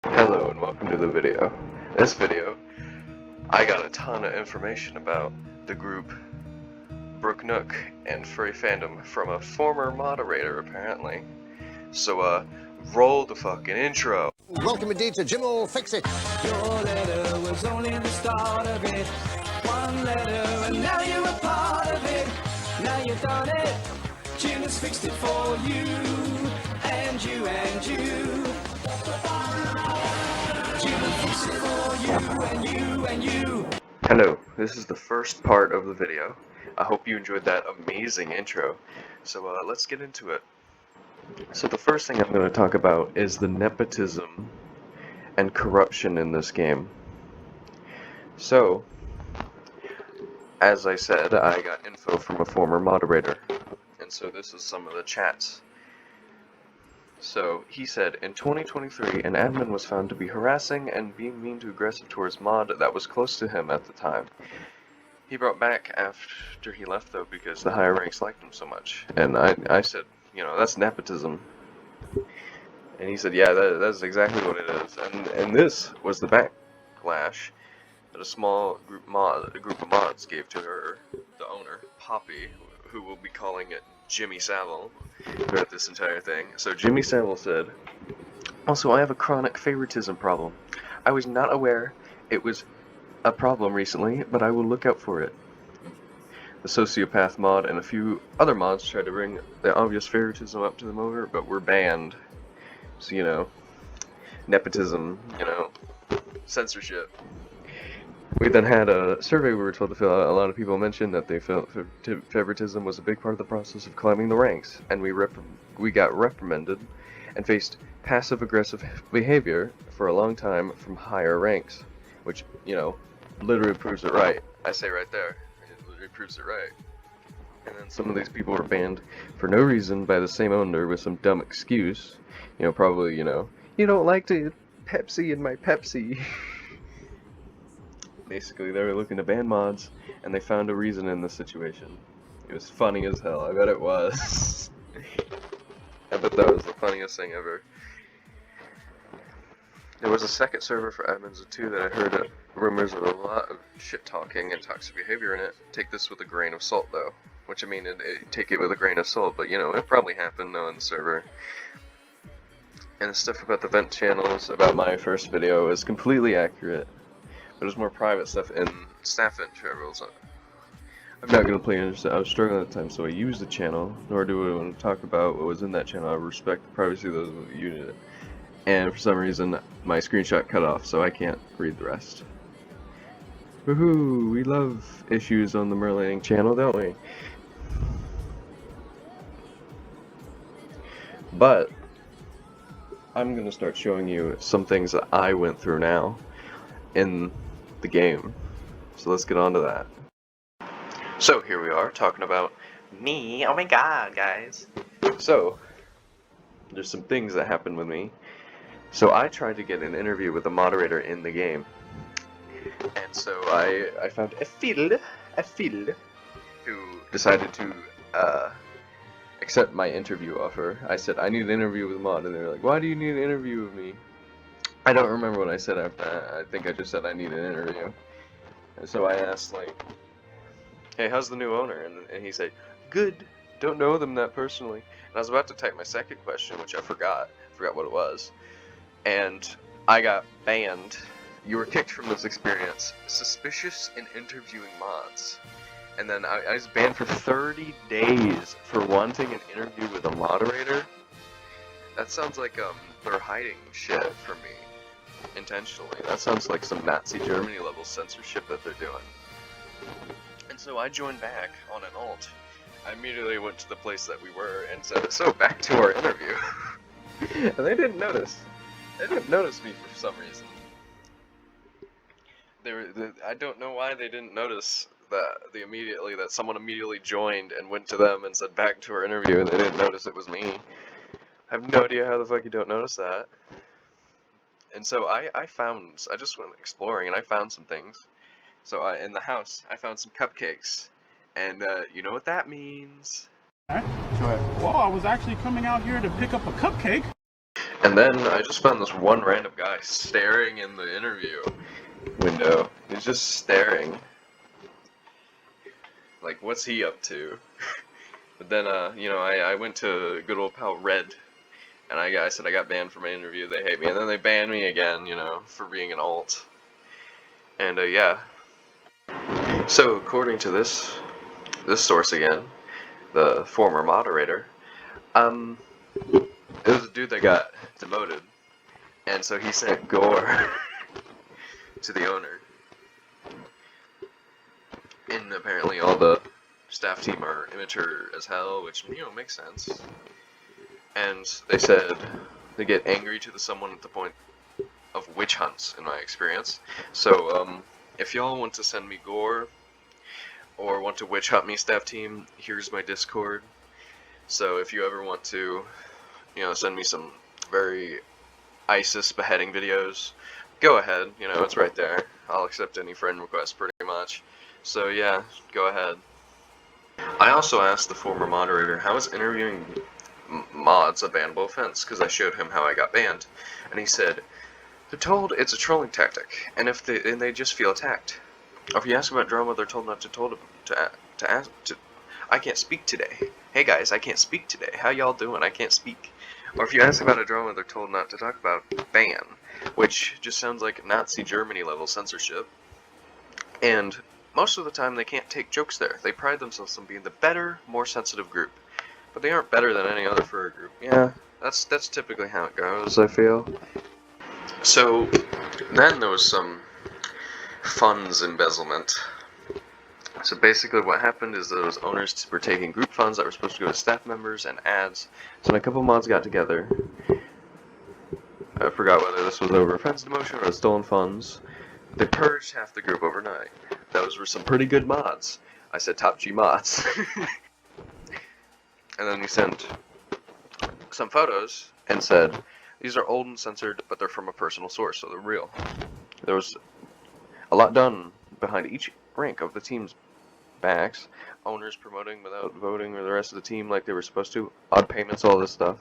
Hello and welcome to the video. This video, I got a ton of information about the group Brook, Nook, and Furry fandom from a former moderator, apparently. So, roll the fucking intro. Welcome indeed to Jim will Fix It. Your letter was only the start of it. One letter and now you're a part of it. Now you've done it. Jim has fixed it for you. And you and you. Jim has fixed it for you and you and you. Hello, this is the first part of the video. I hope you enjoyed that amazing intro. So, let's get into it. So the first thing I'm going to talk about is the nepotism and corruption in this game. So, as I said, I got info from a former moderator, and so this is some of the chats. So, he said, in 2023, an admin was found to be harassing and being mean to aggressive towards mod that was close to him at the time. He brought back after he left, though, because the higher ranks liked him so much. And I said, you know, that's nepotism. And he said, yeah, that's exactly what it is. And this was the backlash that a small group of mods gave to her, the owner, Poppy, who will be calling it Jimmy Savile throughout this entire thing. So Jimmy Savile said, also, I have a chronic favoritism problem. I was not aware it was a problem recently, but I will look out for it. The sociopath mod and a few other mods tried to bring the obvious favoritism up to them over, but were banned. So, you know, nepotism, you know, censorship. We then had a survey we were told to fill out. A lot of people mentioned that they felt favoritism was a big part of the process of climbing the ranks, and we got reprimanded and faced passive-aggressive behavior for a long time from higher ranks, which, you know, literally proves it right. I say right there. It proves it right. And then some of these people were banned for no reason by the same owner with some dumb excuse. You know, probably, you know, you don't like to Pepsi in my Pepsi. Basically, they were looking to ban mods, and they found a reason in this situation. It was funny as hell. I bet it was. I bet that was the funniest thing ever. There was a second server for admins too that I heard rumors of a lot of shit talking and toxic behavior in it. Take this with a grain of salt, though. Which, I mean, take it with a grain of salt, but, you know, it probably happened, though, in the server. And the stuff about the vent channels, about my first video, is completely accurate. But there's more private stuff in staff vent channels. I'm not going to play into it. I was struggling at the time, so I used the channel, nor do I want to talk about what was in that channel. I respect the privacy of those who use it. And for some reason, my screenshot cut off, so I can't read the rest. Woohoo! We love issues on the merlintinc channel, don't we? But I'm gonna start showing you some things that I went through now in the game. So let's get on to that. So here we are talking about me. Oh my god, guys. So there's some things that happened with me. So I tried to get an interview with a moderator in the game. And so I found a Phil who decided to accept my interview offer. I said, I need an interview with mod, and they were like, why do you need an interview with me? I don't remember what I said after that. I think I just said I need an interview. And so I asked, like, hey, how's the new owner? And he said, good, don't know them that personally. And I was about to type my second question, which I forgot what it was. And I got banned. You were kicked from this experience. Suspicious in interviewing mods. And then I was banned for 30 days for wanting an interview with a moderator. That sounds like they're hiding shit from me intentionally. That sounds like some Nazi Germany level censorship that they're doing. And so I joined back on an alt. I immediately went to the place that we were and said, so back to our interview. And they didn't notice. They didn't notice me for some reason. I don't know why they didn't notice that someone immediately joined and went to them and said back to our interview, and they didn't notice it was me. I have no idea how the fuck you don't notice that. And so I just went exploring and I found some things. So in the house, I found some cupcakes. And you know what that means? Alright, well, I was actually coming out here to pick up a cupcake. And then I just found this one random guy staring in the interview window. He's just staring. Like, what's he up to? But then, you know, I went to good old pal Red, and I said I got banned from my interview, they hate me, and then they banned me again, you know, for being an alt. And, yeah. So, according to this source again, the former moderator, it was a dude that got demoted, and so he sent gore to the owner. And apparently all the staff team are immature as hell, which, you know, makes sense. And they said they get angry to someone at the point of witch hunts, in my experience. So, if y'all want to send me gore, or want to witch hunt me, staff team, here's my Discord. So if you ever want to, you know, send me some very ISIS beheading videos, go ahead, you know, it's right there. I'll accept any friend request pretty much. So yeah, go ahead. I also asked the former moderator how is interviewing mods a bannable offense, because I showed him how I got banned, and he said they're told it's a trolling tactic, and if they just feel attacked. Or if you ask about drama, they're told not to ask. I can't speak today. Hey guys, I can't speak today. How y'all doing? I can't speak. Or if you ask about a drama, they're told not to talk about. Ban, which just sounds like Nazi Germany level censorship. And most of the time, they can't take jokes there. They pride themselves on being the better, more sensitive group, but they aren't better than any other furry group. Yeah, that's typically how it goes, I feel. So then there was some funds embezzlement. So basically what happened is those owners were taking group funds that were supposed to go to staff members and ads. So when a couple mods got together, I forgot whether this was over offense demotion or stolen funds, they purged half the group overnight. Those were some pretty good mods. I said top G mods. And then he sent some photos and said, these are old and censored, but they're from a personal source, so they're real. There was a lot done behind each rank of the team's backs. Owners promoting without voting or the rest of the team like they were supposed to. Odd payments, all this stuff.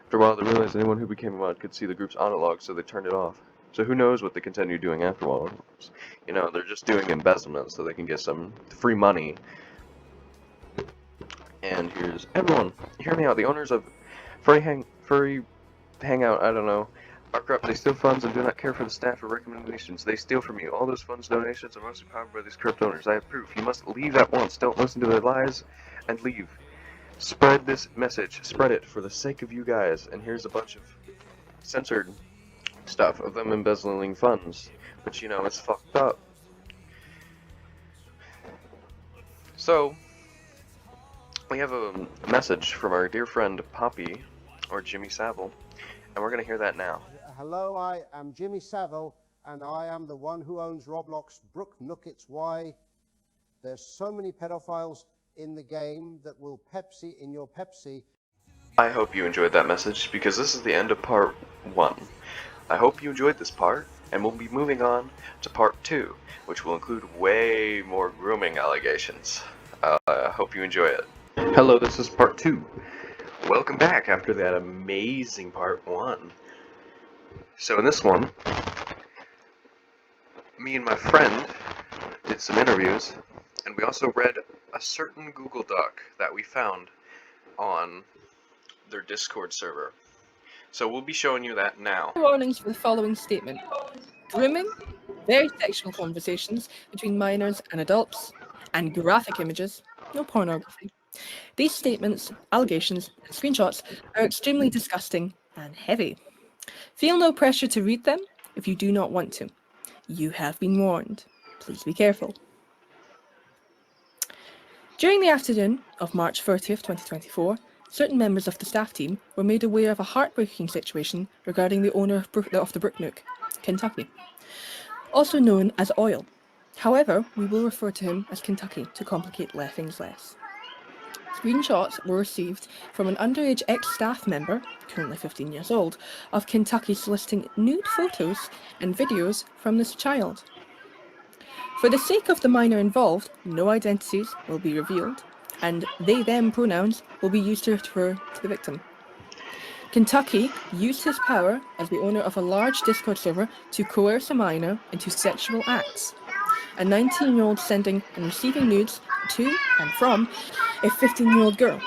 After a while, they realized anyone who became a mod could see the group's audit log, so they turned it off. So who knows what they continue doing afterwards. You know, they're just doing embezzlement so they can get some free money. And here's everyone. Hear me out. The owners of Furry Hangout, I don't know, are corrupt. They steal funds and do not care for the staff or recommendations. They steal from you. All those funds donations are mostly powered by these corrupt owners. I have proof. You must leave at once. Don't listen to their lies and leave. Spread this message. Spread it for the sake of you guys. And here's a bunch of censored stuff of them embezzling funds. Which, you know, it's fucked up. So, we have a message from our dear friend Poppy, or Jimmy Savile, and we're going to hear that now. Hello, I am Jimmy Savile, and I am the one who owns Roblox Brook, Nook, it's why there's so many pedophiles in the game that will Pepsi in your Pepsi. I hope you enjoyed that message, because this is the end of part 1. I hope you enjoyed this part, and we'll be moving on to part 2, which will include way more grooming allegations. I hope you enjoy it. Hello, this is part 2. Welcome back after that amazing part 1. So in this one, me and my friend did some interviews, and we also read a certain Google Doc that we found on their Discord server. So we'll be showing you that now. Warnings for the following statement. Grooming, very sexual conversations between minors and adults, and graphic images, no pornography. These statements, allegations, and screenshots are extremely disgusting and heavy. Feel no pressure to read them if you do not want to. You have been warned. Please be careful. During the afternoon of March 30th, 2024, certain members of the staff team were made aware of a heartbreaking situation regarding the owner of the Brook Nook, Kentucky, also known as Oil. However, we will refer to him as Kentucky to complicate things less. Screenshots were received from an underage ex-staff member, currently 15 years old, of Kentucky soliciting nude photos and videos from this child. For the sake of the minor involved, no identities will be revealed, and they-them pronouns will be used to refer to the victim. Kentucky used his power as the owner of a large Discord server to coerce a minor into sexual acts. A 19-year-old sending and receiving nudes to and from a 15-year-old girl.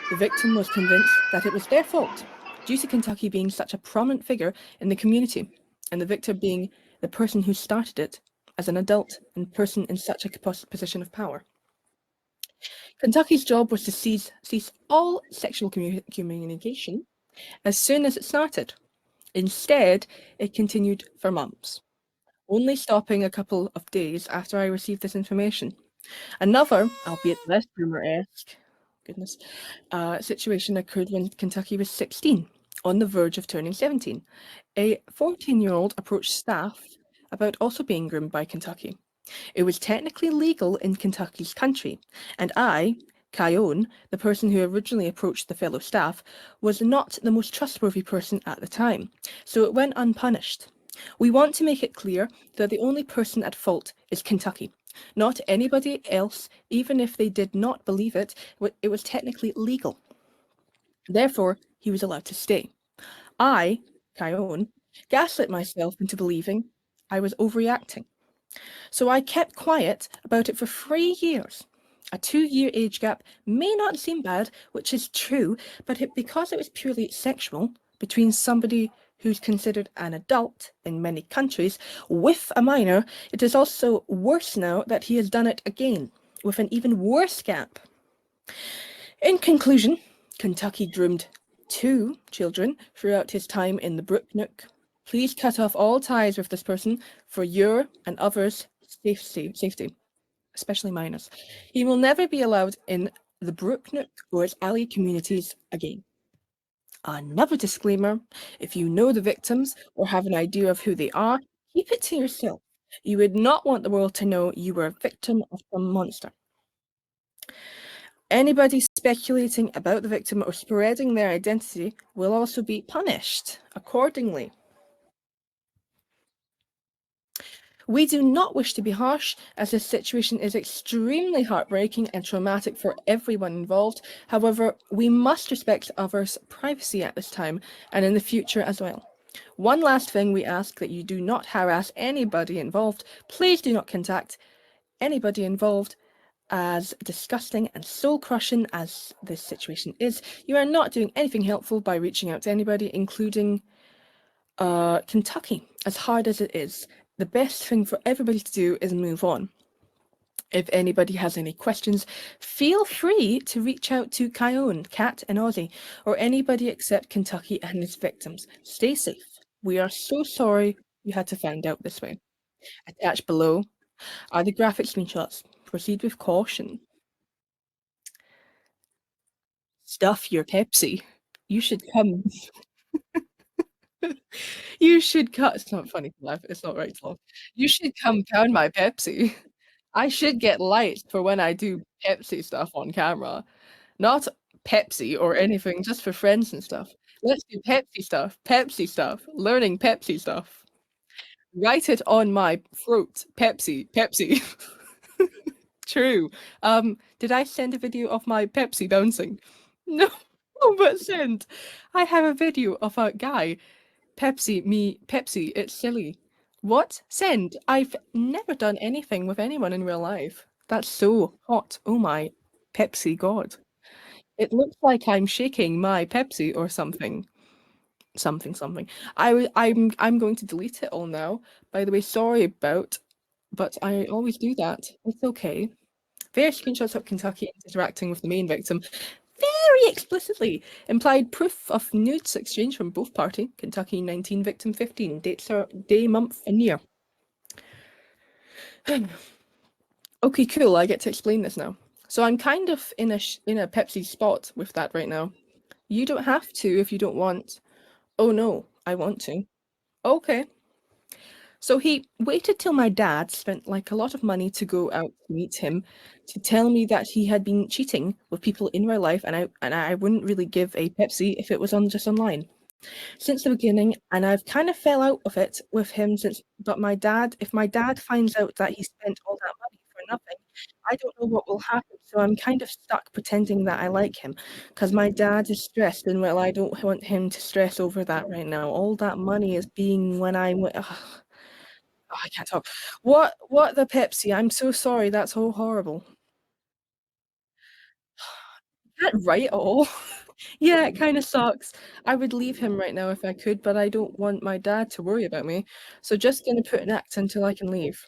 The victim was convinced that it was their fault, due to Kentucky being such a prominent figure in the community, and the victim being the person who started it as an adult and person in such a position of power. Kentucky's job was to cease all sexual communication as soon as it started. Instead, it continued for months, only stopping a couple of days after I received this information. Another, albeit less rumor-esque, situation occurred when Kentucky was 16, on the verge of turning 17. A 14-year-old approached staff about also being groomed by Kentucky. It was technically legal in Kentucky's country, and I, Kyone, the person who originally approached the fellow staff, was not the most trustworthy person at the time, so it went unpunished. We want to make it clear that the only person at fault is Kentucky, not anybody else. Even if they did not believe it, it was technically legal. Therefore, he was allowed to stay. I, Kyone, gaslit myself into believing I was overreacting. So I kept quiet about it for 3 years. A 2-year age gap may not seem bad, which is true, but because it was purely sexual between somebody who's considered an adult in many countries with a minor, it is also worse now that he has done it again with an even worse gap. In conclusion, Kentucky groomed 2 children throughout his time in the Brook Nook. Please cut off all ties with this person for your and others' safety, especially minors. He will never be allowed in the Brook Nook or its ally communities again. Another disclaimer, if you know the victims or have an idea of who they are, keep it to yourself. You would not want the world to know you were a victim of some monster. Anybody speculating about the victim or spreading their identity will also be punished accordingly. We do not wish to be harsh, as this situation is extremely heartbreaking and traumatic for everyone involved. However, we must respect others' privacy at this time and in the future as well. One last thing, we ask that you do not harass anybody involved. Please do not contact anybody involved. As disgusting and soul-crushing as this situation is, you are not doing anything helpful by reaching out to anybody, including Kentucky. As hard as it is, the best thing for everybody to do is move on. If anybody has any questions, feel free to reach out to Kyone, Kat, and Ozzy, or anybody except Kentucky and his victims. Stay safe. We are so sorry you had to find out this way. Attached below are the graphic screenshots. Proceed with caution. Stuff your Pepsi. You should come. You should cut. It's not funny to laugh. It's not right to laugh. You should come pound my Pepsi. I should get lights for when I do Pepsi stuff on camera. Not Pepsi or anything, just for friends and stuff. Let's do Pepsi stuff, learning Pepsi stuff. Write it on my throat. Pepsi. True. Did I send a video of my Pepsi bouncing? No, but send. I have a video of a guy. Pepsi, it's silly. What? Send. I've never done anything with anyone in real life. That's so hot. Oh my Pepsi god. It looks like I'm shaking my Pepsi or something. Something. I'm going to delete it all now. By the way, sorry about, but I always do that. It's okay. Various screenshots of Kentucky interacting with the main victim very explicitly implied proof of nudes exchanged from both parties. Kentucky 19, victim 15. Dates are day, month, and year. Okay, cool. I get to explain this now. So I'm kind of in a Pepsi spot with that right now. You don't have to if you don't want. Oh no, I want to. Okay. So he waited till my dad spent like a lot of money to go out to meet him to tell me that he had been cheating with people in real life, and I wouldn't really give a Pepsi if it was just online. Since the beginning, and I've kind of fell out of it with him since. But if my dad finds out that he spent all that money for nothing, I don't know what will happen, so I'm kind of stuck pretending that I like him, because my dad is stressed, and well, I don't want him to stress over that right now. All that money is being when I'm. Oh, I can't talk. What the Pepsi? I'm so sorry. That's so horrible. Is that right at all? Yeah, it kind of sucks. I would leave him right now if I could, but I don't want my dad to worry about me. So just gonna put an act until I can leave.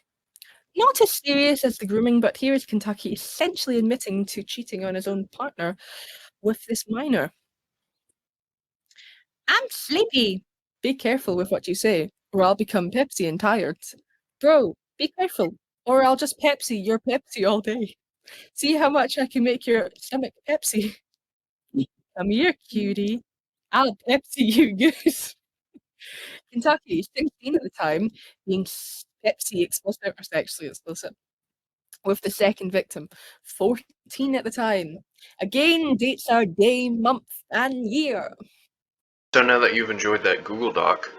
Not as serious as the grooming, but here is Kentucky essentially admitting to cheating on his own partner with this minor. I'm sleepy. Be careful with what you say, or I'll become Pepsi and tired. Bro, be careful, or I'll just Pepsi your Pepsi all day. See how much I can make your stomach Pepsi. Come here, cutie. I'll Pepsi you, goose. Kentucky, 16 at the time, being Pepsi explicit or sexually explicit. With the second victim, 14 at the time. Again, dates are day, month, and year. So now that you've enjoyed that Google Doc,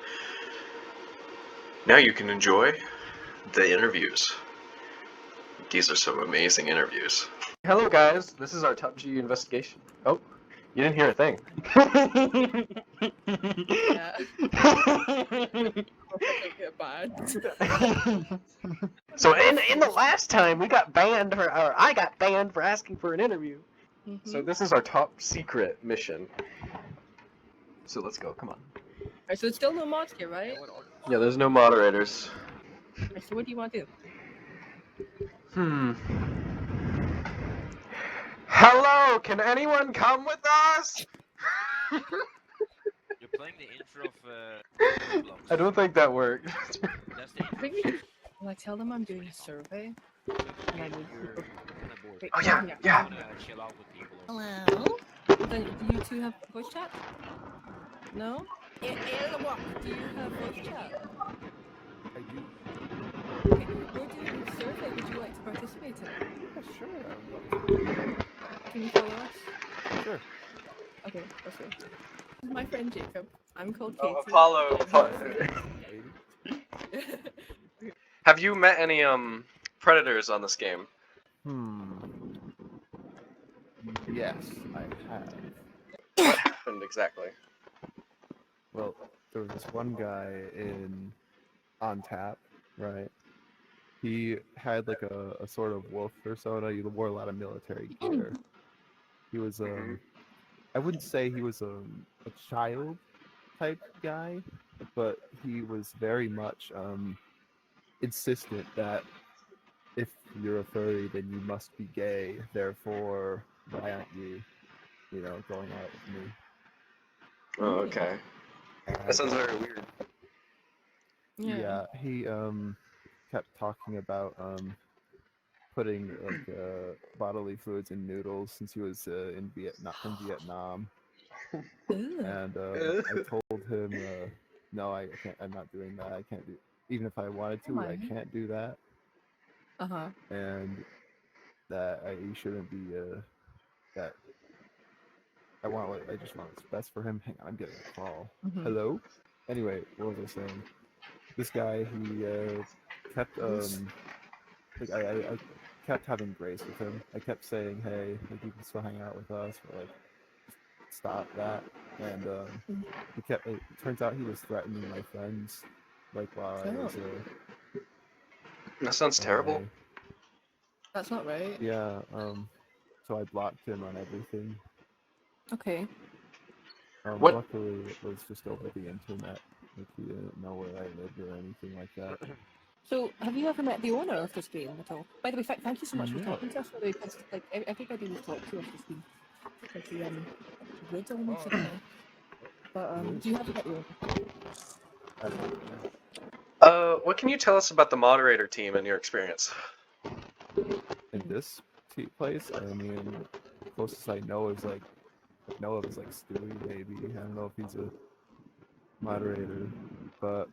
now you can enjoy the interviews. These are some amazing interviews. Hello guys, this is our Top G investigation. Oh, you didn't hear a thing. Yeah. Don't get bad. So in the last time we got banned or I got banned for asking for an interview. So this is our top secret mission. So let's go, come on. Alright, so it's still no mods here, right? Yeah, there's no moderators. Alright, so what do you want to do? Hello, can anyone come with us? You're playing the intro of Roblox. I don't think that worked. That's the I think we can. Will I tell them I'm doing a survey? And I need you're people. kind of bored. Wait, Oh yeah, You yeah. wanna chill out with people. Or Hello? Then, do you two have voice chat? No? Do you have voice chat? I do. Okay, we're doing a survey. Would you like to participate in it? Yeah, sure. I would love to. Can you follow us? Sure. Okay, let's go. This is my friend Jacob. I'm called Katie. Apollo. Lady. Have you met any predators on this game? Yes, I have. What happened exactly? Well, there was this one guy on tap, right? He had like a sort of wolf persona. He wore a lot of military gear. He was I wouldn't say he was a child type guy, but he was very much insistent that if you're a furry, then you must be gay. Therefore, why aren't you, going out with me? Oh, okay. That sounds very weird. Yeah, he kept talking about putting like bodily fluids in noodles since he was in Vietnam. And I told him, no, I can't. I'm not doing that. I can't do. Even if I wanted to, I can't do that. And that he shouldn't be. That I just want what's best for him. Hang on, I'm getting a call. Hello. Anyway, what was I saying? This guy, he kept like I kept having grace with him. I kept saying, hey, like you can still hang out with us, or like stop that. And it turns out he was threatening my friends, like while I was That sounds terrible. away. That's not right. Yeah, so I blocked him on everything. Okay. What? Luckily it was just over the internet. Like he didn't know where I lived or anything like that. So, have you ever met the owner of this game at all? By the way, thank you so much for No. talking to us. Because, like, everybody who's talked to us has been pretty good almost. But do you have met the owner? I don't know. What can you tell us about the moderator team and your experience? In this place, I mean, the closest I know is like Stewie, maybe. I don't know if he's a moderator, but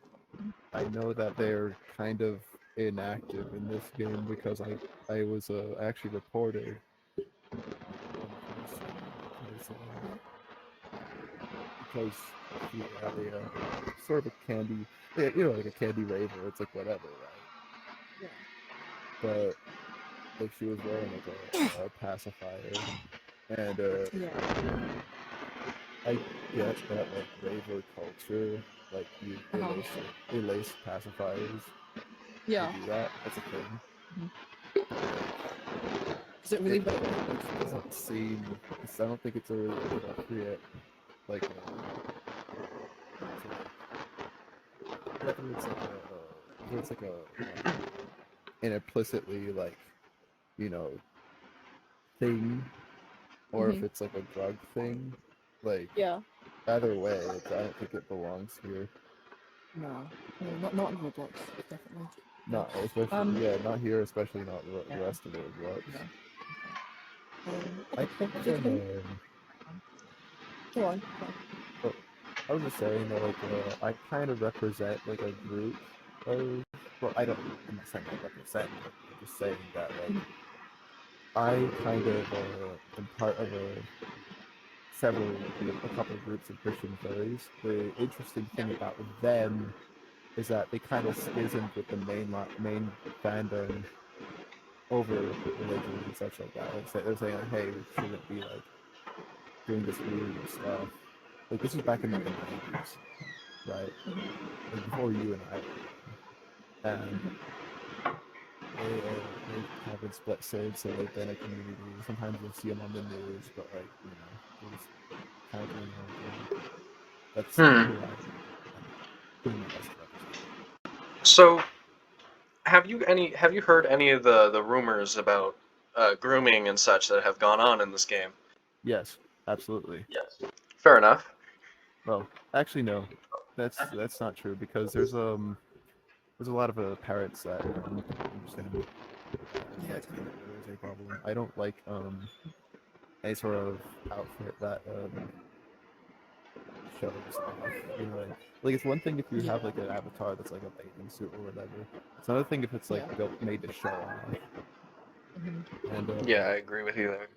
I know that they're kind of inactive in this game because I was actually reported because she had a sort of a candy, like a candy raver. It's like whatever, right? Yeah. But like she was wearing like a pacifier, and Yeah. I get that like raver culture, like Uh-huh. they lace pacifiers. Yeah. They do that. That's a thing. Mhm. But like, Is it really better? it doesn't seem. I don't think it's a really appropriate like to like whether it's like a an implicitly like you know thing or if Mhm. it's like a drug thing. Like Yeah. either way, I don't think it belongs here. No. No, not in Roblox, definitely. No. Not especially, Um. yeah, not here, especially not the Yeah. rest of Roblox. Yeah. I Okay. think Is it good? Go on. Go on. well, I was just saying that like I kind of represent like a group of well, I'm not saying I represent, but I'm just saying that like I kind of am part of a couple of groups of Christian furries. The interesting thing about them is that they kind of schismed with the main fandom over religion and such like that. Like they're saying like, hey, we shouldn't be like doing this weird stuff. Like this was back in like the 90s, right? Like before you and I were born. And they've kind of been split since, so they've been a community. Sometimes you'll see them on the news, but like they're just kind of doing their own thing. That's Hmm. who I'm doing my best to represent. So, have you heard any of the rumors about grooming and such that have gone on in this game? Yes, absolutely. Fair enough. Well, actually, no, that's not true because there's a lot of parents that understand that there is a problem. I don't like any sort of outfit that shows off. You know, like it's one thing if you Yeah. have like an avatar that's like a bathing suit or whatever. It's another thing if it's like Yeah. built made to show off. Mhm. And Yeah, I agree with you there.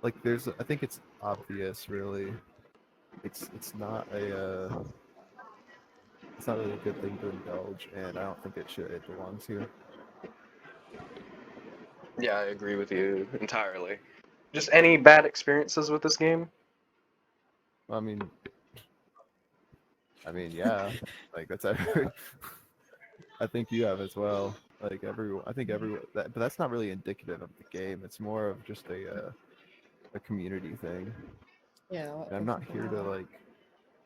like I think it's obvious really. It's it's not really a good thing to indulge, and I don't think it belongs here. Yeah, I agree with you entirely. Just any bad experiences with this game? I mean, yeah, like that's I think you have as well. Like everyone, I think everyone, but that's not really indicative of the game. It's more of just a community thing. Yeah. And I'm not here to like.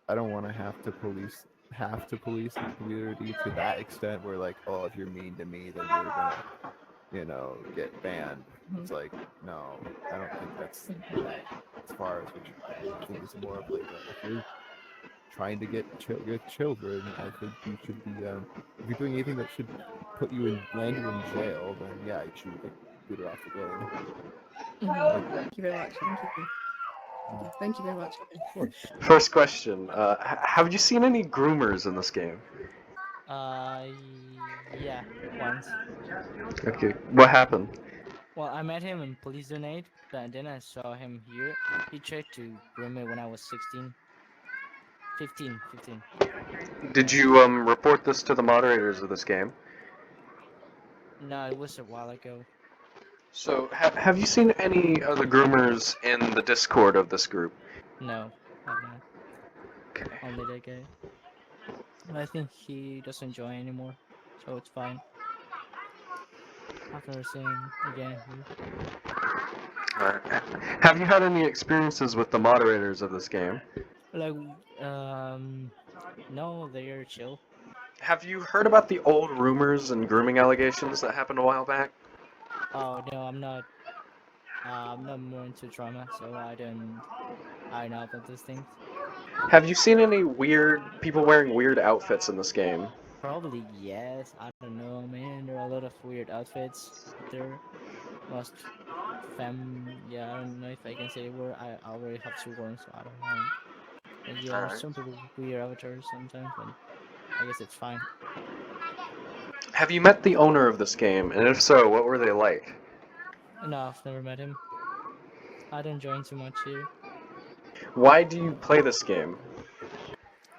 I don't want to have to police the community to that extent where like, oh, if you're mean to me, then you're gonna, get banned. Mhm. It's like, no, I don't think that's as far as we should go. I think it's more of like, if you're trying to get children, I think you should be. If you're doing anything that should land you in jail, then yeah, you should get booted off the game. Like, Thank you very much. Thank you. Yeah, thank you very much. of course. First question, have you seen any groomers in this game? Uh, yeah, once. Okay, what happened? Well, I met him in Police Donate, but then I saw him here. He tried to groom me when I was 16. 15. Did you report this to the moderators of this game? No, it was a while ago. So, have you seen any of the groomers in the Discord of this group? No, I've not. Okay. Only that guy. But I think he doesn't join anymore, so it's fine. I've never seen him again here. Alright. Have you had any experiences with the moderators of this game? Like, no, they're chill. Have you heard about the old rumors and grooming allegations that happened a while back? Oh no, I'm not. I'm not more into drama, so I don't know about those things. Have you seen any weird people wearing weird outfits in this game? Probably yes. I don't know, man. There are a lot of weird outfits out there. Most yeah, I don't know if I can say the word. I already have two words, so I don't know. And yeah, Alright. some people weird avatars sometimes, but I guess it's fine. Have you met the owner of this game, and if so, what were they like? No, I've never met him. I don't join too much here. Why do you play this game?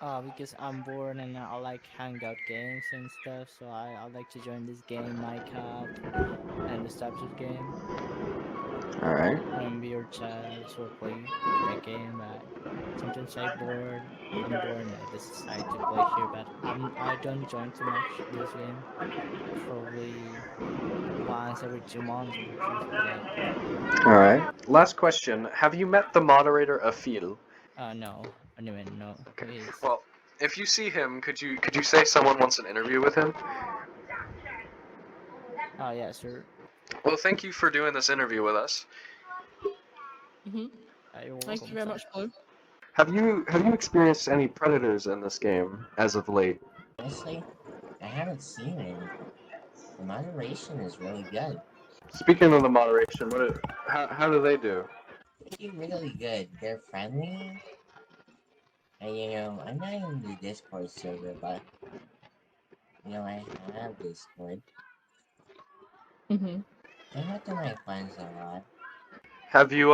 Because I'm bored and I like Hangout games and stuff, so I like to join this game, Minecraft, and this types of game. Alright. When we are childs or play a game, but sometimes I'm bored and I just decide to play here, but I don't join too much this game. Probably once every 2 months or things like that. Alright. Last question. Have you met the moderator Afil? No, anyway, no, who Okay. is? Well, if you see him, could you say someone wants an interview with him? Oh yeah, sure. Well, thank you for doing this interview with us. Hmm. You're Thank you welcome, very sir. much, Blue. Have you experienced any predators in this game as of late? Honestly, I haven't seen any. The moderation is really good. Speaking of the moderation, how do they do? They do really good. They're friendly. And I'm not in the Discord server, but I have Discord. Hmm. I talk to my friends a lot. Have you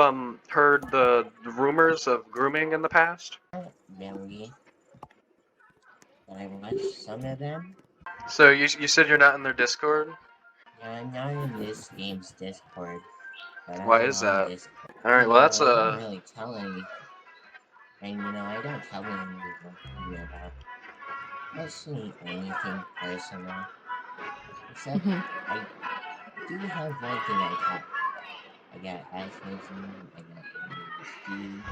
heard the rumors of grooming in the past? Not really, but I watched some of them. So you said you're not in their Discord? Yeah, I'm not in this game's Discord, but I Why am is on that? Discord. All right, well that's I don't really tell any, and I don't tell anyone about actually anything personal. Except Hmm. I do have one thing I got. I got autism, I got ADHD.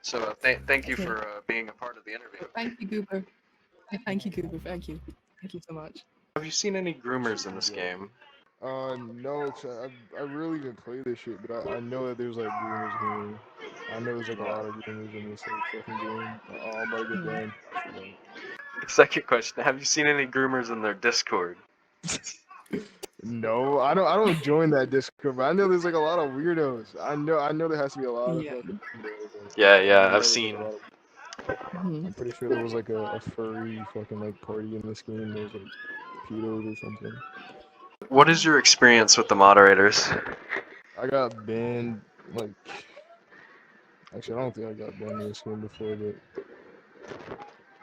so thank you Okay. for being a part of the interview. Thank you, Goober. Thank you, Goober. Thank you. Thank you so much. Have you seen any groomers in this game? No, cause I really didn't play this shit, but I know that there's like groomers here. I know there's like a Yeah. lot of groomers in this like fucking game. Oh, I'm about to get Hmm. banned. Shut Second question: have you seen any groomers in their Discord? up. No, I don't join that Discord, but I know there's like a lot of weirdos. I know there has to be a lot of Yeah. fucking weirdos. Like, Yeah, I I've know there's like a seen. lot of. Hmm. I'm pretty sure there was like a furry fucking like party in this game. There was like pedos or something. What is your experience with the moderators? I got banned like. Actually, I don't think I got banned in this game before, but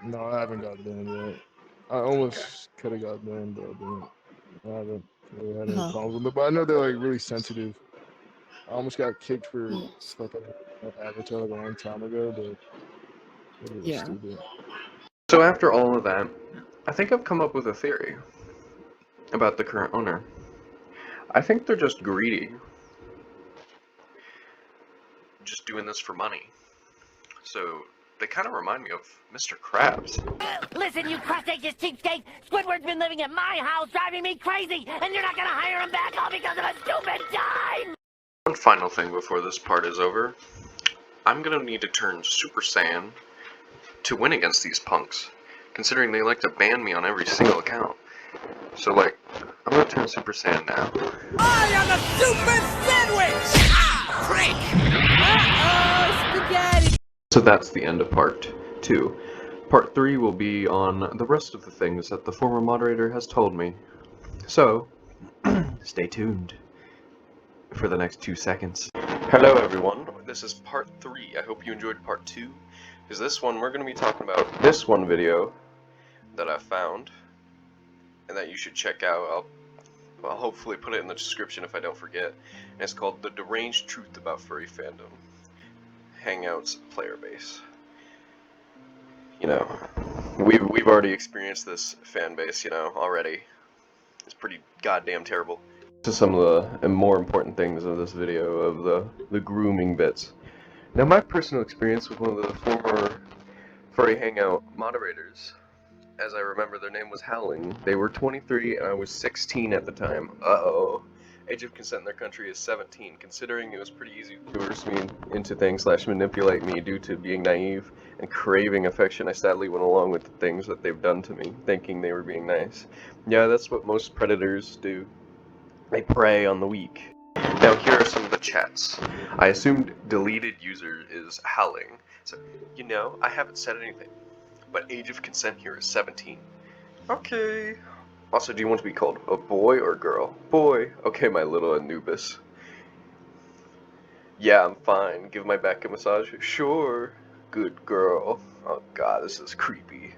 no, I haven't got banned yet. I almost could have got banned, but I didn't. I haven't really had any Uh-huh. problems with them, but I know they're like really sensitive. I almost got kicked for Yes. fucking Avatar like a long time ago, but they're really Yeah. stupid. So after all of that, I think I've come up with a theory about the current owner. I think they're just greedy, just doing this for money. So they kind of remind me of Mr. Krabs. Listen, you crustaceous cheapskate! Squidward's been living at my house driving me crazy, and you're not gonna hire him back all because of a stupid dime! One final thing before this part is over. I'm gonna need to turn Super Saiyan to win against these punks, considering they like to ban me on every single account. So like, I'm gonna turn Super Saiyan now. I am the super sandwich! Ah, prick! Uh-oh, spaghetti! So that's the end of part 2. Part 3 will be on the rest of the things that the former moderator has told me. So, stay tuned for the next 2 seconds. Hello everyone, this is part 3. I hope you enjoyed part 2, because this one we're going to be talking about this one video that I found, and that you should check out. I'll hopefully put it in the description if I don't forget. And it's called The Deranged Truth About Furry Fandom. Hangout's player base. You know, we've already experienced this fan base, already. It's pretty goddamn terrible. To some of the more important things of this video, of the grooming bits. Now, my personal experience with one of the former Furry Hangout moderators, as I remember, their name was Howling. They were 23 and I was 16 at the time. Uh-oh. Age of consent in their country is 17, considering it was pretty easy to coerce me into things / manipulate me due to being naive and craving affection. I sadly went along with the things that they've done to me, thinking they were being nice. Yeah, that's what most predators do. They prey on the weak. Now here are some of the chats. I assumed deleted user is Howling. So, I haven't said anything, but age of consent here is 17. Okay. Also, do you want to be called a boy or girl? Boy. Okay, my little Anubis. Yeah, I'm fine. Give my back a massage? Sure. Good girl. Oh god, this is creepy.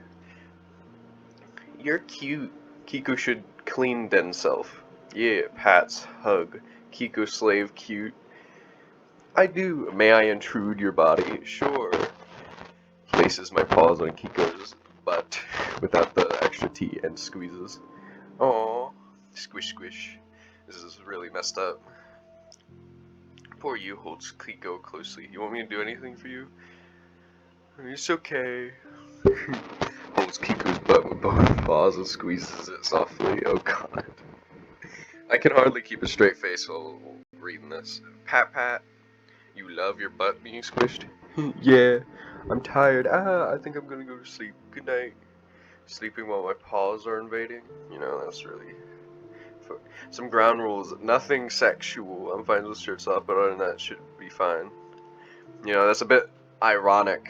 You're cute. Kiko should clean themself. Yeah, pats, hug. Kiko slave cute. I do. May I intrude your body? Sure. Places my paws on Kiko's butt without the extra T and squeezes. Aww. Squish squish. This is really messed up. Poor you holds Kiko closely. You want me to do anything for you? It's okay. Holds Kiko's butt with both paws and squeezes it softly. Oh god. I can hardly keep a straight face while reading this. Pat pat. You love your butt being squished? Yeah. I'm tired. I think I'm gonna go to sleep. Good night. Sleeping while my paws are invading? You know, that's really... Some ground rules. Nothing sexual. I'm fine with shirts off, but other than that, should be fine. You know, that's a bit ironic.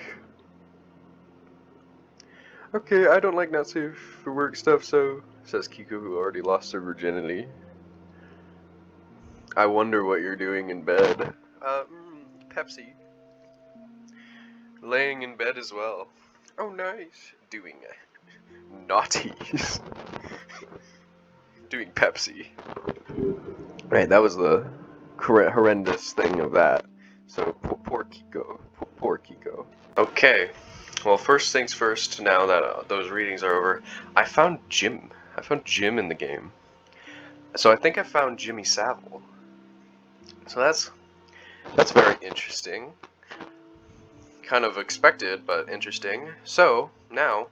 Okay, I don't like not safe for work stuff, so... Says Kiko, who already lost her virginity. I wonder what you're doing in bed. Pepsi. Laying in bed as well. Oh, nice. Doing naughties. Doing Pepsi. Right, that was the horrendous thing of that. So, poor Kiko. Poor Kiko. Okay, well, first things first, now that those readings are over, I found Jim. I found Jim in the game. So I think I found Jimmy Savile. So that's very interesting. Kind of expected, but interesting. So, now,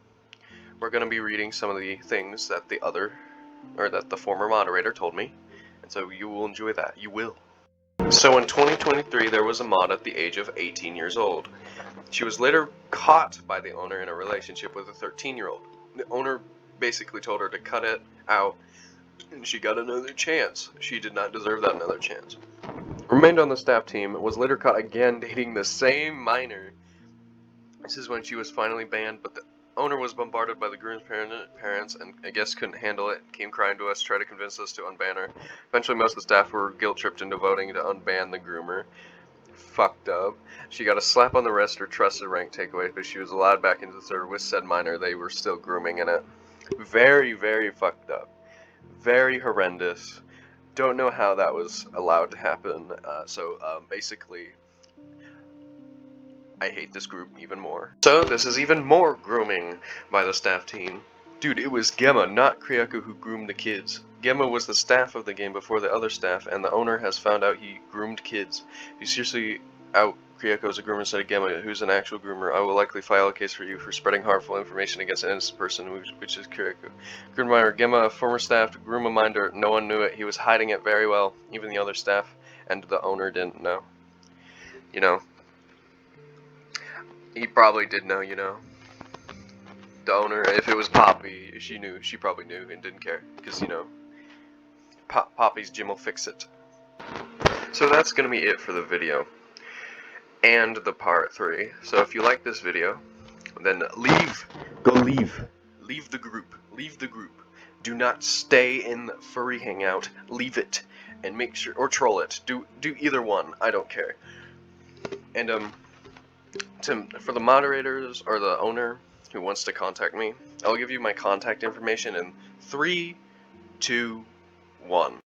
we're going to be reading some of the things that that the former moderator told me. And so you will enjoy that. You will. So in 2023, there was a mod at the age of 18 years old. She was later caught by the owner in a relationship with a 13-year-old. The owner basically told her to cut it out, and she got another chance. She did not deserve that another chance. Remained on the staff team, was later caught again dating the same minor. This is when she was finally banned, but the owner was bombarded by the groom's parents and I guess couldn't handle it. Came crying to us, tried to convince us to unban her. Eventually most of the staff were guilt-tripped into voting to unban the groomer. Fucked up. She got a slap on the wrist or trusted rank takeaway, but she was allowed back into the server with said minor. They were still grooming in it. Very, very fucked up. Very horrendous. Don't know how that was allowed to happen. Basically, I hate this group even more. So, this is even more grooming by the staff team. Dude, it was Gemma, not Kryako, who groomed the kids. Gemma was the staff of the game before the other staff, and the owner has found out he groomed kids. If you seriously out Kryako as a groomer instead of Gemma, who's an actual groomer, I will likely file a case for you for spreading harmful information against an innocent person, which is Kryako. Groomer Gemma, a former staff, to groom a minder, no one knew it. He was hiding it very well, even the other staff, and the owner didn't know. You know. He probably did know, you know. The owner, if it was Poppy, she knew. She probably knew and didn't care. Because, you know, Poppy's Jim will fix it. So that's going to be it for the video. And the part 3. So if you like this video, then leave. Go leave. Leave the group. Leave the group. Do not stay in the Furry Hangout. Leave it. And make sure, or troll it. Do either one. I don't care. And, for the moderators or the owner who wants to contact me, I'll give you my contact information in 3, 2, 1.